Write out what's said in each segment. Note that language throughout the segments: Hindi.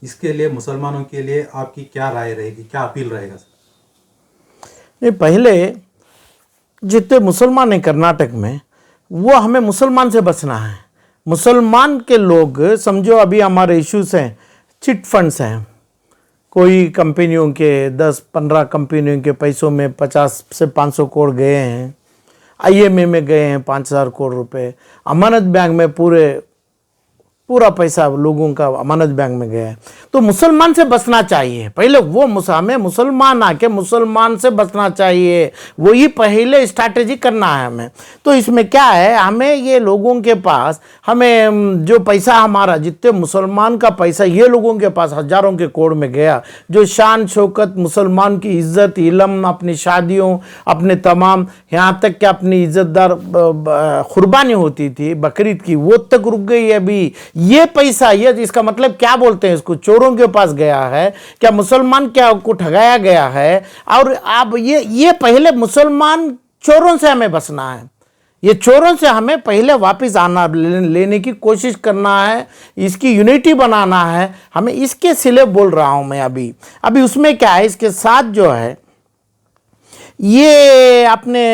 इसके लिए मुसलमानों के लिए आपकी क्या राय रहेगी, क्या अपील रहेगा सर? नहीं, पहले जितने मुसलमान हैं कर्नाटक में, वो हमें मुसलमान से बचना है। मुसलमान के लोग समझो, अभी हमारे इश्यूज हैं, चिट फंड्स हैं, कोई कंपनियों के 10-15 कंपनियों के पैसों में 50 से 500 करोड़ गए हैं, IMA में गए हैं 5000 करोड़ रुपए, अमानत बैंक में पूरा पैसा लोगों का अमानत बैंक में गया है। तो मुसलमान से बचना चाहिए पहले, वो हमें मुसलमान आके मुसलमान से बचना चाहिए, वही पहले स्ट्रैटेजी करना है हमें। तो इसमें क्या है, हमें ये लोगों के पास, हमें जो पैसा हमारा, जितने मुसलमान का पैसा ये लोगों के पास हजारों के करोड़ में गया, जो शान शौकत, मुसलमान की इज्जत, इलम, अपनी शादियों, अपने तमाम, यहाँ तक कि अपनी इज्जतदार कुर्बानी होती थी बकरीद की, वो तक रुक गई। अभी ये पैसा, ये इसका मतलब क्या बोलते हैं इसको, चोरों के पास गया है क्या, मुसलमान क्या को ठगाया गया है। और अब ये पहले मुसलमान चोरों से हमें बचना है, ये चोरों से हमें पहले वापस आना, लेने की कोशिश करना है, इसकी यूनिटी बनाना है हमें, इसके सिले बोल रहा हूं मैं। अभी उसमें क्या है, इसके साथ जो है ये अपने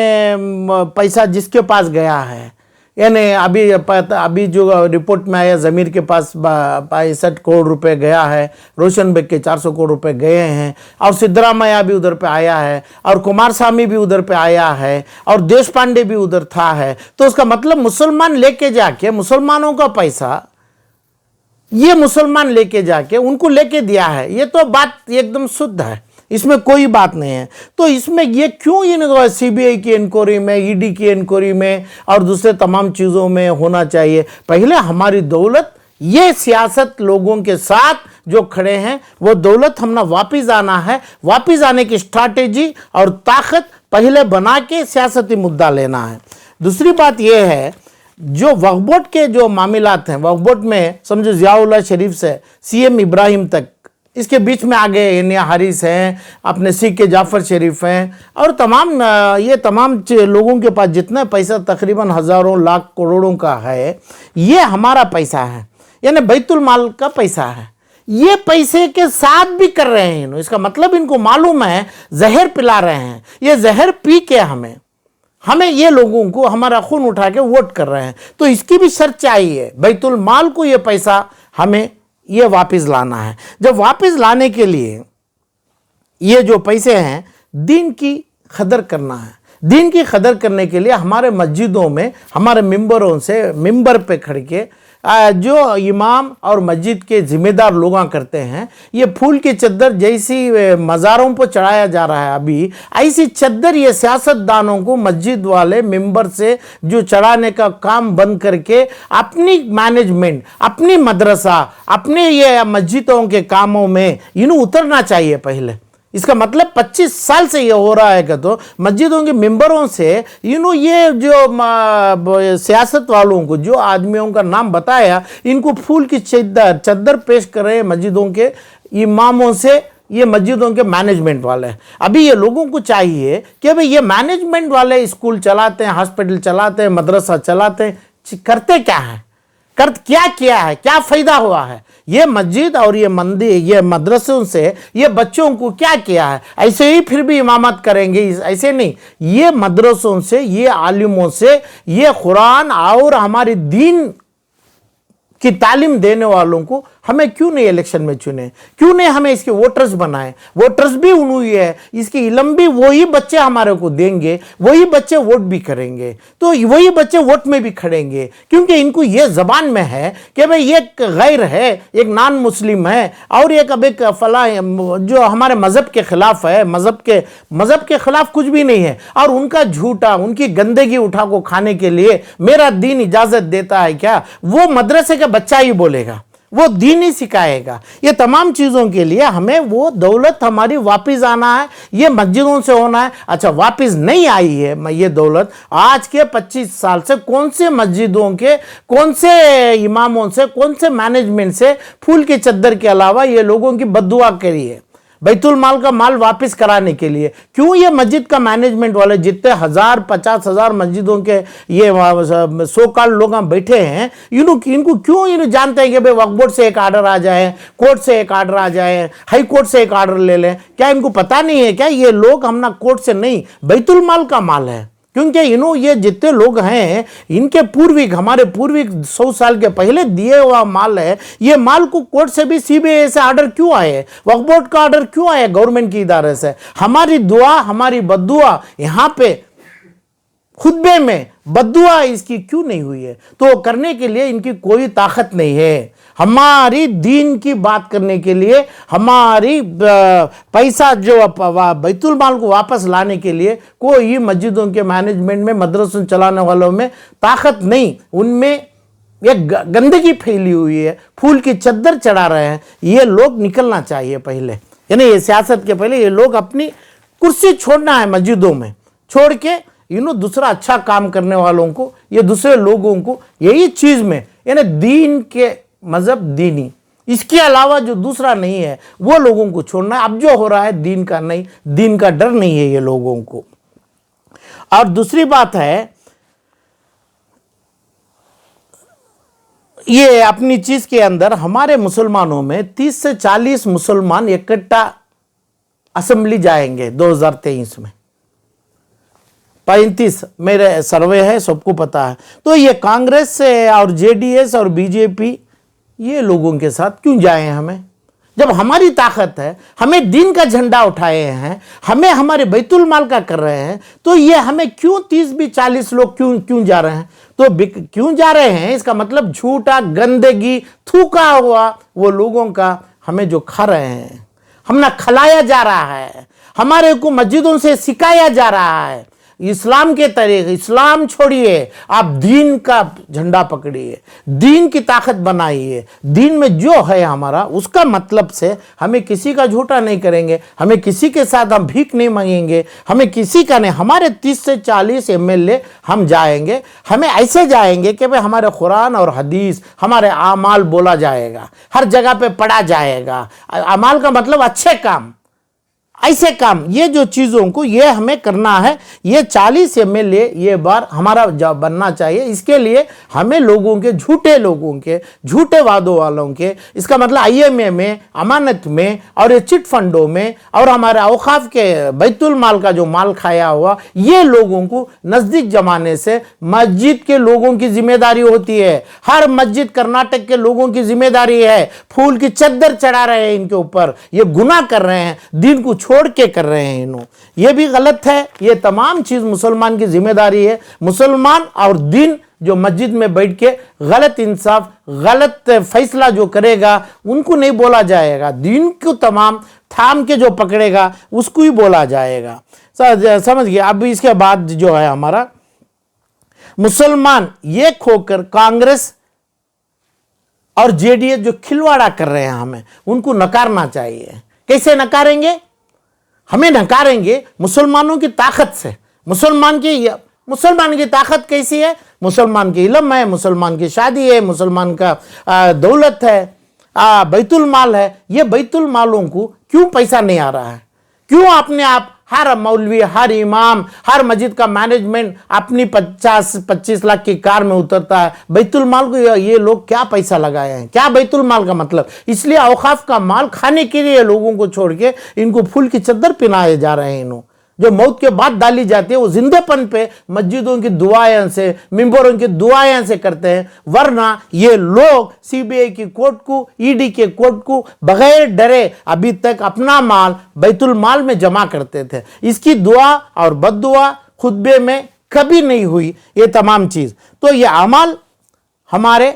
पैसा जिसके पास गया है, यानी अभी जो रिपोर्ट में आया, ज़मीर के पास 62 करोड़ रुपए गया है, रोशन बेग के 400 करोड़ रुपए गए हैं, और सिद्धरामैया भी उधर पे आया है, और कुमारस्वामी भी उधर पे आया है, और देश पांडे भी उधर था है। तो उसका मतलब मुसलमान लेके जाके, मुसलमानों का पैसा ये मुसलमान लेके जाके उनको लेके दिया है, ये तो बात एकदम शुद्ध है, इसमें कोई बात नहीं है। तो इसमें ये क्यों CBI की इंक्वायरी में, ED की इंक्वायरी में और दूसरे तमाम चीज़ों में होना चाहिए। पहले हमारी दौलत, ये सियासत लोगों के साथ जो खड़े हैं, वो दौलत हमने वापस आना है, वापस आने की स्ट्रैटेजी और ताकत पहले बना के सियासती मुद्दा लेना है। दूसरी बात यह है, जो वक्फ बोर्ड के जो मामलात हैं, वक्फ बोर्ड में समझो ज़ियाउल्लाह शरीफ से CM इब्राहिम तक, इसके बीच में आ गए एनिया हारिस हैं, अपने CK जाफ़र शरीफ हैं, और ये तमाम लोगों के पास जितना पैसा तकरीबन हज़ारों लाख करोड़ों का है, ये हमारा पैसा है, यानी बैतुल माल का पैसा है। ये पैसे के साथ भी कर रहे हैं, इसका मतलब इनको मालूम है जहर पिला रहे हैं, ये जहर पी के हमें ये लोगों को हमारा खून उठा के वोट कर रहे हैं। तो इसकी भी शर्त चाहिए, बैतुल माल को ये पैसा हमें ये वापस लाना है। जब वापस लाने के लिए ये जो पैसे हैं, दीन की कदर करना है। दीन की कदर करने के लिए हमारे मस्जिदों में, हमारे मिंबरों से, मिंबर पे खड़ के जो इमाम और मस्जिद के जिम्मेदार लोग करते हैं, ये फूल की चद्दर जैसी मज़ारों पर चढ़ाया जा रहा है अभी, ऐसी चद्दर ये सियासतदानों को मस्जिद वाले मिंबर से जो चढ़ाने का काम बंद करके अपनी मैनेजमेंट, अपनी मदरसा, अपने ये मस्जिदों के कामों में इन्हें उतरना चाहिए पहले। इसका मतलब 25 साल से ये हो रहा है कि तो मस्जिदों के मिंबरों से ये जो सियासत वालों को, जो आदमियों का नाम बताया, इनको फूल की चद्दर पेश कर रहे हैं मस्जिदों के इमामों से, ये मस्जिदों के मैनेजमेंट वाले हैं। अभी ये लोगों को चाहिए कि भाई ये मैनेजमेंट वाले स्कूल चलाते हैं, हॉस्पिटल चलाते हैं, मदरसा चलाते हैं, करते क्या है, क्या किया है, क्या फायदा हुआ है, ये मस्जिद और ये मंदिर, ये मदरसों से ये बच्चों को क्या किया है। ऐसे ही फिर भी इमामत करेंगे, ऐसे नहीं, ये मदरसों से, ये आलिमों से, ये कुरान और हमारी दीन की तालीम देने वालों को हमें क्यों नहीं इलेक्शन में चुने, क्यों नहीं हमें इसके वोटर्स बनाए। वोटर्स भी उन्हीं है, इसकी इलम भी वही बच्चे हमारे को देंगे, वही बच्चे वोट भी करेंगे, तो वही बच्चे वोट में भी खड़ेंगे, क्योंकि इनको ये जबान में है कि भाई ये गैर है, एक नॉन मुस्लिम है, और एक फला जो हमारे मज़हब के खिलाफ है, मज़हब के खिलाफ कुछ भी नहीं है, और उनका झूठा, उनकी गंदगी उठा को खाने के लिए मेरा दीन इजाज़त देता है क्या, वो मदरसे का बच्चा ही बोलेगा, वो दीन ही सिखाएगा। ये तमाम चीज़ों के लिए हमें वो दौलत हमारी वापस आना है, ये मस्जिदों से होना है। अच्छा, वापस नहीं आई है ये दौलत, आज के 25 साल से कौन से मस्जिदों के, कौन से इमामों से, कौन से मैनेजमेंट से फूल की चद्दर के अलावा ये लोगों की बद्दुआ करी है। बैतुल माल का माल वापस कराने के लिए। क्यों ये मस्जिद का मैनेजमेंट वाले जितने 1000-50,000 मस्जिदों के ये सो कॉल्ड लोग बैठे हैं, इनको क्यों इन्हें जानते हैं कि भाई वक्फ बोर्ड से एक ऑर्डर आ जाए, कोर्ट से एक ऑर्डर आ जाए, हाई कोर्ट से एक ऑर्डर ले लें? क्या इनको पता नहीं है क्या ये लोग हमना कोर्ट से नहीं, बैतुल माल का माल है? क्योंकि ये जितने लोग हैं इनके पूर्विक, हमारे पूर्विक 100 साल के पहले दिए हुआ माल है। ये माल को कोर्ट से भी सीबीआई से ऑर्डर क्यों आए, वक्फ बोर्ड का ऑर्डर क्यों आया गवर्नमेंट की इदारे से? हमारी दुआ, हमारी बद्दुआ यहाँ पे खुतबे में बद्दुआ इसकी क्यों नहीं हुई है? तो करने के लिए इनकी कोई ताकत नहीं है। हमारी दीन की बात करने के लिए, हमारी पैसा जो बैतुल माल को वापस लाने के लिए कोई मस्जिदों के मैनेजमेंट में, मदरसों चलाने वालों में ताकत नहीं। उनमें एक गंदगी फैली हुई है, फूल की चद्दर चढ़ा रहे हैं। ये लोग निकलना चाहिए पहले, यानी ये सियासत के पहले ये लोग अपनी कुर्सी छोड़ना है मस्जिदों में, छोड़ के दूसरा अच्छा काम करने वालों को, ये दूसरे लोगों को यही चीज में, यानी दीन के मजहब दीनी, इसके अलावा जो दूसरा नहीं है वो लोगों को छोड़ना है। अब जो हो रहा है दीन का नहीं, दीन का डर नहीं है ये लोगों को। और दूसरी बात है, ये अपनी चीज के अंदर हमारे मुसलमानों में 30 से 40 मुसलमान इकट्ठा असेंबली जाएंगे 2023 में। 35 मेरे सर्वे है, सबको पता है। तो ये कांग्रेस से और जेडीएस और बीजेपी ये लोगों के साथ क्यों जाएं हमें? जब हमारी ताकत है, हमें दीन का झंडा उठाए हैं, हमें हमारे बैतुल माल का कर रहे हैं, तो ये हमें क्यों 30-40 लोग क्यों जा रहे हैं? तो क्यों जा रहे हैं? इसका मतलब झूठा, गंदगी, थूका हुआ वो लोगों का हमें जो खा रहे हैं, हमने खिलाया जा रहा है, हमारे को मस्जिदों से सिखाया जा रहा है इस्लाम के तरीके। इस्लाम छोड़िए, आप दीन का झंडा पकड़िए, दीन की ताकत बनाइए। दीन में जो है हमारा, उसका मतलब से हमें किसी का झूठा नहीं करेंगे, हमें किसी के साथ हम भीख नहीं मांगेंगे, हमें किसी का नहीं। हमारे 30 से 40 एमएलए हम जाएंगे, हमें ऐसे जाएंगे कि भाई हमारे कुरान और हदीस, हमारे आमाल बोला जाएगा, हर जगह पे पढ़ा जाएगा। अमाल का मतलब अच्छे काम, ऐसे काम, ये जो चीजों को ये हमें करना है। ये 40 एमएलए ये बार हमारा जॉब बनना चाहिए। इसके लिए हमें लोगों के, झूठे लोगों के, झूठे वादों वालों के, इसका मतलब आईएमए में, अमानत में और ये चिट फंडों में और हमारे औकाफ के बैतुल माल का जो माल खाया हुआ, ये लोगों को नजदीक जमाने से मस्जिद के लोगों की जिम्मेदारी होती है। हर मस्जिद कर्नाटक के लोगों की जिम्मेदारी है। फूल की चद्दर चढ़ा रहे हैं इनके ऊपर, ये गुनाह कर रहे हैं, दीन को छोड़ के कर रहे हैं इन्हों, ये भी गलत है। ये तमाम चीज मुसलमान की जिम्मेदारी है। मुसलमान और दीन जो मस्जिद में बैठ के गलत इंसाफ, गलत फैसला जो करेगा उनको नहीं बोला जाएगा, दीन को तमाम थाम के जो पकड़ेगा उसको ही बोला जाएगा। समझ गए? अब इसके बाद जो है हमारा मुसलमान ये खोकर कांग्रेस और जेडीएस जो खिलवाड़ा कर रहे हैं, हमें उनको नकारना चाहिए। कैसे नकारेंगे? हमें नकारेंगे मुसलमानों की ताकत से। मुसलमान की ताकत कैसी है? मुसलमान की इल्म है, मुसलमान की शादी है, मुसलमान का दौलत है, बैतुल माल है। ये बैतुल मालों को क्यों पैसा नहीं आ रहा है? क्यों अपने आप हर मौलवी, हर इमाम, हर मस्जिद का मैनेजमेंट अपनी 50-25 लाख की कार में उतरता है? बैतुल माल को ये लोग क्या पैसा लगाए हैं? क्या बैतुल माल का मतलब? इसलिए औकाफ का माल खाने के लिए लोगों को छोड़ के इनको फूल की चद्दर पिनाए जा रहे हैं। इन्हों जो मौत के बाद डाली जाती है वो जिंदेपन पे मस्जिदों की दुआएं से, मिंबरों की दुआएं से करते हैं। वरना ये लोग सीबीआई की कोर्ट को, ईडी के कोर्ट को बगैर डरे अभी तक अपना माल बैतुल माल में जमा करते थे। इसकी दुआ और बद्दुआ खुतबे में कभी नहीं हुई ये तमाम चीज। तो ये अमाल हमारे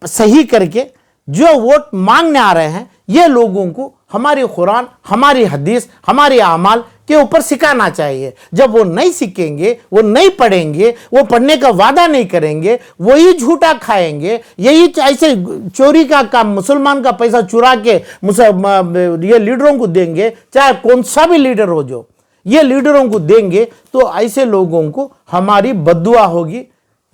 सही करके जो वोट मांगने आ रहे हैं, ये लोगों को हमारी कुरान, हमारी हदीस, हमारी अमाल के ऊपर सिखाना चाहिए। जब वो नहीं सीखेंगे, वो नहीं पढ़ेंगे, वो पढ़ने का वादा नहीं करेंगे, वही झूठा खाएंगे, यही ऐसे चोरी का काम, मुसलमान का पैसा चुरा के ये लीडरों को देंगे, चाहे कौन सा भी लीडर हो, जो ये लीडरों को देंगे, तो ऐसे लोगों को हमारी बद्दुआ होगी।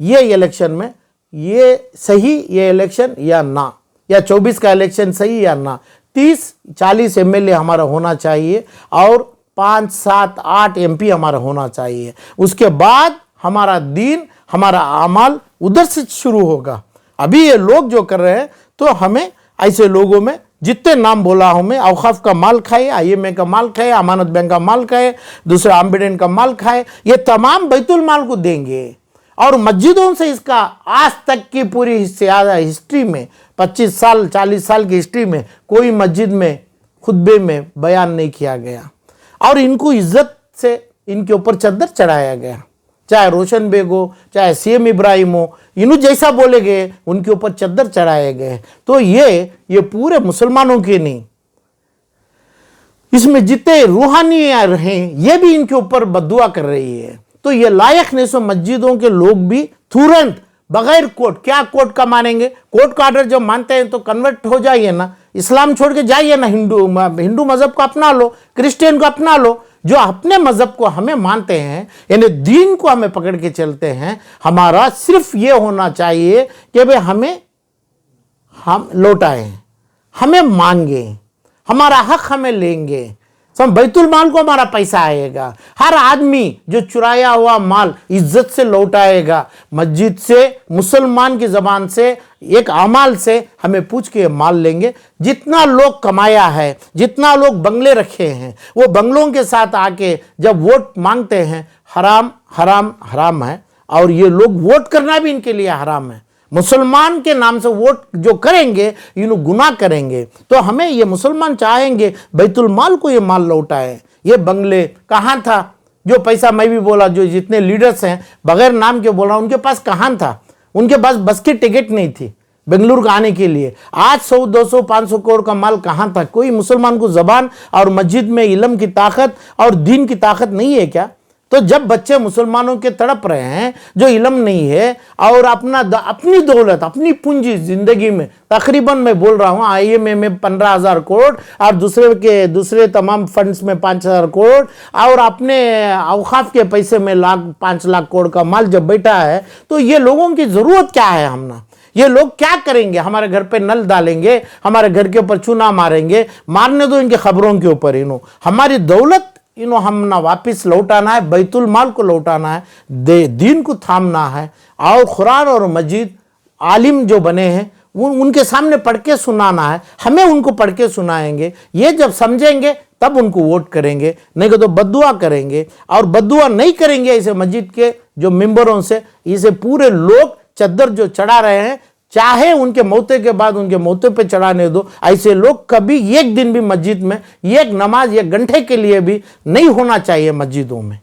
ये इलेक्शन में ये सही, ये इलेक्शन या ना, या 24 का इलेक्शन सही या ना, 30-40 एमएलए हमारा होना चाहिए और 5-7-8 एमपी हमारा होना चाहिए। उसके बाद हमारा दीन, हमारा अमल उधर से शुरू होगा। अभी ये लोग जो कर रहे हैं, तो हमें ऐसे लोगों में जितने नाम बोला हूं मैं, औकाफ का माल खाए, IMA का माल खाए, अमानत बैंक का माल खाए, दूसरे आम्बिडेंट का माल खाए, ये तमाम बैतुल माल को देंगे। और मस्जिदों से इसका आज तक की पूरी हिस्ट्री में 25 साल 40 साल की हिस्ट्री में कोई मस्जिद में खुतबे में बयान नहीं किया गया। और इनको इज्जत से इनके ऊपर चद्दर चढ़ाया गया, चाहे रोशन बेग हो, चाहे CM इब्राहिम हो, इन्हों जैसा बोले गए उनके ऊपर चद्दर चढ़ाए गए। तो ये पूरे मुसलमानों के नहीं, इसमें जितने रूहानी हैं ये भी इनके ऊपर बद्दुआ कर रही है। तो ये लायक नहीं, सो मस्जिदों के लोग भी तुरंत बगैर कोर्ट, क्या कोर्ट का मानेंगे, कोर्ट का ऑर्डर जब मानते हैं तो कन्वर्ट हो जाइए ना, इस्लाम छोड़ के जाइए ना, हिंदू मजहब को अपना लो, क्रिश्चियन को अपना लो। जो अपने मजहब को हमें मानते हैं, यानी दीन को हमें पकड़ के चलते हैं, हमारा सिर्फ ये होना चाहिए कि भाई हम लौटाएं, हमें मांगे, हमारा हक हमें लेंगे, सब बैतुल माल को हमारा पैसा आएगा। हर आदमी जो चुराया हुआ माल इज्जत से लौटाएगा, मस्जिद से, मुसलमान की जबान से, एक अमाल से हमें पूछ के माल लेंगे। जितना लोग कमाया है, जितना लोग बंगले रखे हैं, वो बंगलों के साथ आके जब वोट मांगते हैं, हराम हराम हराम है। और ये लोग वोट करना भी इनके लिए हराम है। मुसलमान के नाम से वोट जो करेंगे, इन्हों गुनाह करेंगे। तो हमें ये मुसलमान चाहेंगे बैतुल माल को ये माल लौटाए। ये बंगले कहाँ था, जो पैसा मैं भी बोला, जो जितने लीडर्स हैं बगैर नाम के बोल रहा हूं, उनके पास कहाँ था, उनके पास बस की टिकट नहीं थी बेंगलुरु को आने के लिए। आज 100-200-500 करोड़ का माल कहाँ था। कोई मुसलमान को जबान और मस्जिद में इल्म की ताकत और दीन की ताकत नहीं है क्या। तो जब बच्चे मुसलमानों के तड़प रहे हैं, जो इल्म नहीं है और अपनी दौलत, अपनी पूंजी जिंदगी में, तकरीबन मैं बोल रहा हूं IMA में 15,000 करोड़ और दूसरे तमाम फंड्स में 5,000 करोड़ और अपने औकाफ के पैसे में 5 लाख करोड़ का माल जब बैठा है, तो ये लोगों की जरूरत क्या है। हमने ये लोग क्या करेंगे, हमारे घर पे नल डालेंगे, हमारे घर के ऊपर चूना मारेंगे, मारने दो इनके खबरों के ऊपर। हमारी दौलत हम ना वापिस लौटाना है, बैतुल माल को लौटाना है, दीन को थामना है। और कुरान और मस्जिद आलिम जो बने हैं उनके सामने पढ़ के सुनाना है, हमें उनको पढ़ के सुनाएंगे। ये जब समझेंगे तब उनको वोट करेंगे, नहीं तो बद्दुआ करेंगे। और बद्दुआ नहीं करेंगे ऐसे मस्जिद के जो मेंबरों से, इसे पूरे लोग चद्दर जो चढ़ा रहे हैं, चाहे उनके मौते के बाद उनके मौते पे चढ़ाने दो, ऐसे लोग कभी एक दिन भी मस्जिद में एक नमाज 1 घंटे के लिए भी नहीं होना चाहिए मस्जिदों में।